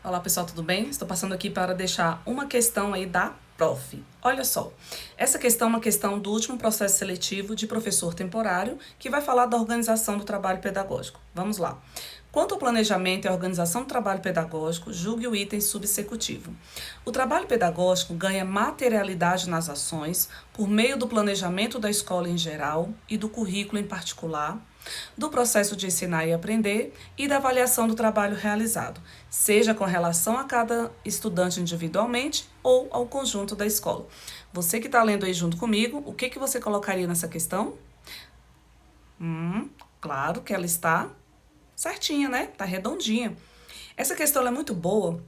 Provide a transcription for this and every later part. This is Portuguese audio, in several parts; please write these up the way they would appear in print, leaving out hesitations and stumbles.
Olá pessoal, tudo bem? Estou passando aqui para deixar uma questão aí da prof. Olha só, essa questão é uma questão do último processo seletivo de professor temporário que vai falar da organização do trabalho pedagógico. Vamos lá. Quanto ao planejamento e à organização do trabalho pedagógico, julgue o item subsecutivo. O trabalho pedagógico ganha materialidade nas ações por meio do planejamento da escola em geral e do currículo em particular, do processo de ensinar e aprender e da avaliação do trabalho realizado, seja com relação a cada estudante individualmente ou ao conjunto da escola. Você que está lendo aí junto comigo, o que você colocaria nessa questão? Claro que ela está certinha, né? Tá redondinha. Essa questão é muito boa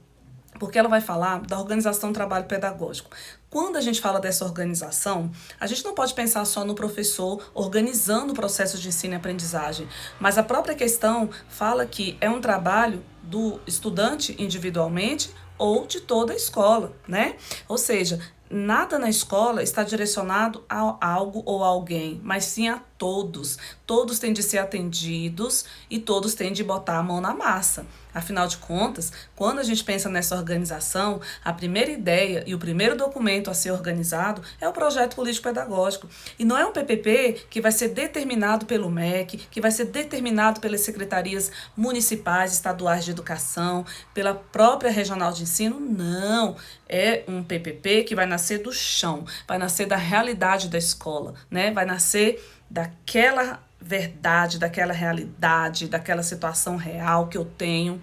porque ela vai falar da organização do trabalho pedagógico. Quando a gente fala dessa organização, a gente não pode pensar só no professor organizando o processo de ensino e aprendizagem, mas a própria questão fala que é um trabalho do estudante individualmente ou de toda a escola, né? Ou seja, nada na escola está direcionado a algo ou a alguém, mas sim a todos. Todos têm de ser atendidos e todos têm de botar a mão na massa. Afinal de contas, quando a gente pensa nessa organização, a primeira ideia e o primeiro documento a ser organizado é o projeto político-pedagógico. E não é um PPP que vai ser determinado pelo MEC, que vai ser determinado pelas secretarias municipais, estaduais de educação, pela própria regional de ensino. Não, é um PPP que vai nascer do chão, vai nascer da realidade da escola, né? Vai nascer daquela verdade, daquela realidade, daquela situação real que eu tenho,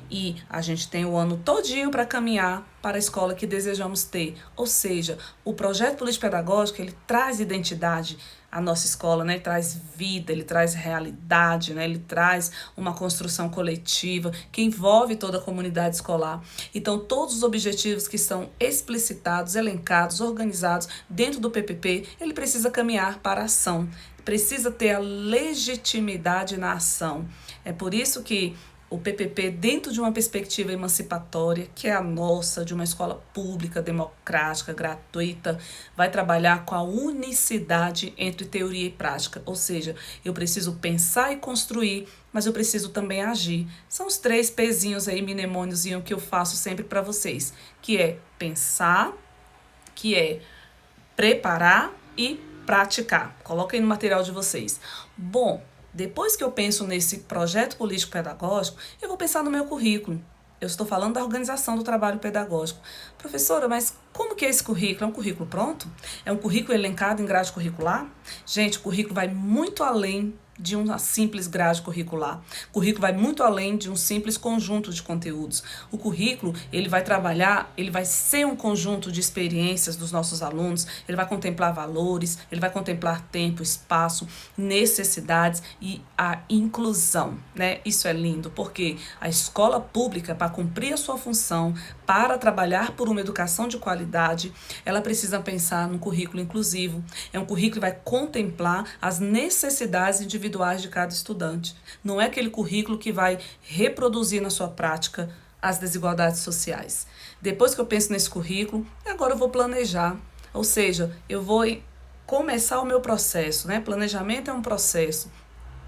e a gente tem o ano todinho para caminhar para a escola que desejamos ter. Ou seja, o projeto político-pedagógico, ele traz identidade à nossa escola, né? Ele traz vida, ele traz realidade, né? Ele traz uma construção coletiva que envolve toda a comunidade escolar. Então, todos os objetivos que são explicitados, elencados, organizados dentro do PPP, ele precisa caminhar para a ação, precisa ter a legitimidade na ação. É por isso que o PPP, dentro de uma perspectiva emancipatória, que é a nossa, de uma escola pública, democrática, gratuita, vai trabalhar com a unicidade entre teoria e prática. Ou seja, eu preciso pensar e construir, mas eu preciso também agir. São os 3 pezinhos aí, mnemôniozinho, que eu faço sempre para vocês, que é pensar, que é preparar e praticar. Coloca aí no material de vocês. Bom, depois que eu penso nesse projeto político-pedagógico, eu vou pensar no meu currículo. Eu estou falando da organização do trabalho pedagógico. Professora, mas como que é esse currículo? É um currículo pronto? É um currículo elencado em grade curricular? Gente, o currículo vai muito além de uma simples grade curricular. O currículo vai muito além de um simples conjunto de conteúdos. O currículo, ele vai trabalhar, ele vai ser um conjunto de experiências dos nossos alunos, ele vai contemplar valores, ele vai contemplar tempo, espaço, necessidades e a inclusão, né? Isso é lindo, porque a escola pública, para cumprir a sua função, para trabalhar por uma educação de qualidade, ela precisa pensar no currículo inclusivo. É um currículo que vai contemplar as necessidades individuais de cada estudante. Não é aquele currículo que vai reproduzir na sua prática as desigualdades sociais. Depois que eu penso nesse currículo, agora eu vou planejar. Ou seja, eu vou começar o meu processo, né? Planejamento é um processo.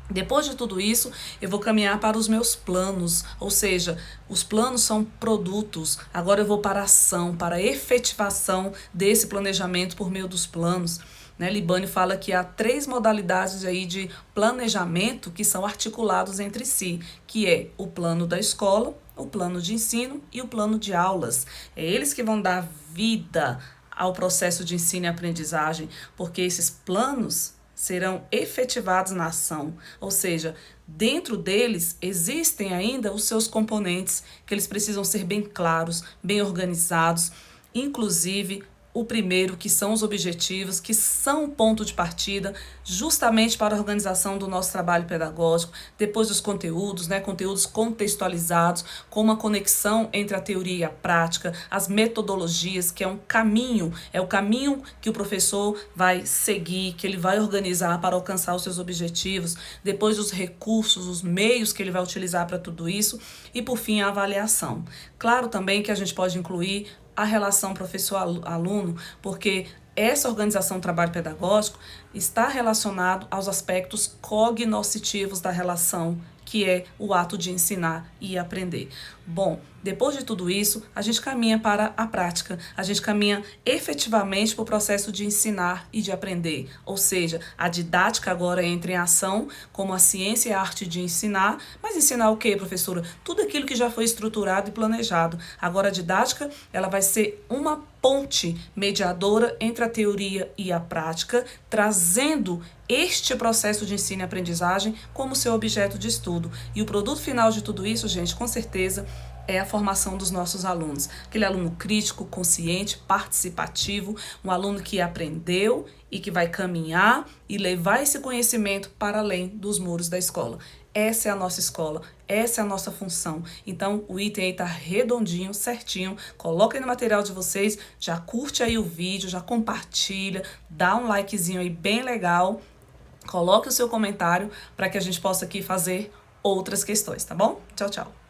Depois de tudo isso, eu vou caminhar para os meus planos, ou seja, os planos são produtos. Agora eu vou para a ação, para a efetivação desse planejamento por meio dos planos. Né? Libânio fala que há 3 modalidades aí de planejamento que são articulados entre si, que é o plano da escola, o plano de ensino e o plano de aulas. É eles que vão dar vida ao processo de ensino e aprendizagem, porque esses planos serão efetivados na ação, ou seja, dentro deles existem ainda os seus componentes, que eles precisam ser bem claros, bem organizados, inclusive o primeiro, que são os objetivos, que são o ponto de partida justamente para a organização do nosso trabalho pedagógico, depois dos conteúdos, né, conteúdos contextualizados, com uma conexão entre a teoria e a prática, as metodologias, que é um caminho, é o caminho que o professor vai seguir, que ele vai organizar para alcançar os seus objetivos, depois os recursos, os meios que ele vai utilizar para tudo isso, e por fim a avaliação. Claro também que a gente pode incluir a relação professor-aluno, porque essa organização do trabalho pedagógico está relacionado aos aspectos cognoscitivos da relação, que é o ato de ensinar e aprender. Bom, depois de tudo isso, a gente caminha para a prática, a gente caminha efetivamente para o processo de ensinar e de aprender, ou seja, a didática agora entra em ação, como a ciência e a arte de ensinar, mas ensinar o quê, professora? Tudo aquilo que já foi estruturado e planejado. Agora a didática, ela vai ser uma ponte mediadora entre a teoria e a prática, trazendo este processo de ensino e aprendizagem como seu objeto de estudo. E o produto final de tudo isso, gente, com certeza, é a formação dos nossos alunos. Aquele aluno crítico, consciente, participativo, um aluno que aprendeu e que vai caminhar e levar esse conhecimento para além dos muros da escola. Essa é a nossa escola, essa é a nossa função. Então, o item aí tá redondinho, certinho. Coloca aí no material de vocês, já curte aí o vídeo, já compartilha, dá um likezinho aí bem legal. Coloque o seu comentário para que a gente possa aqui fazer outras questões, tá bom? Tchau, tchau.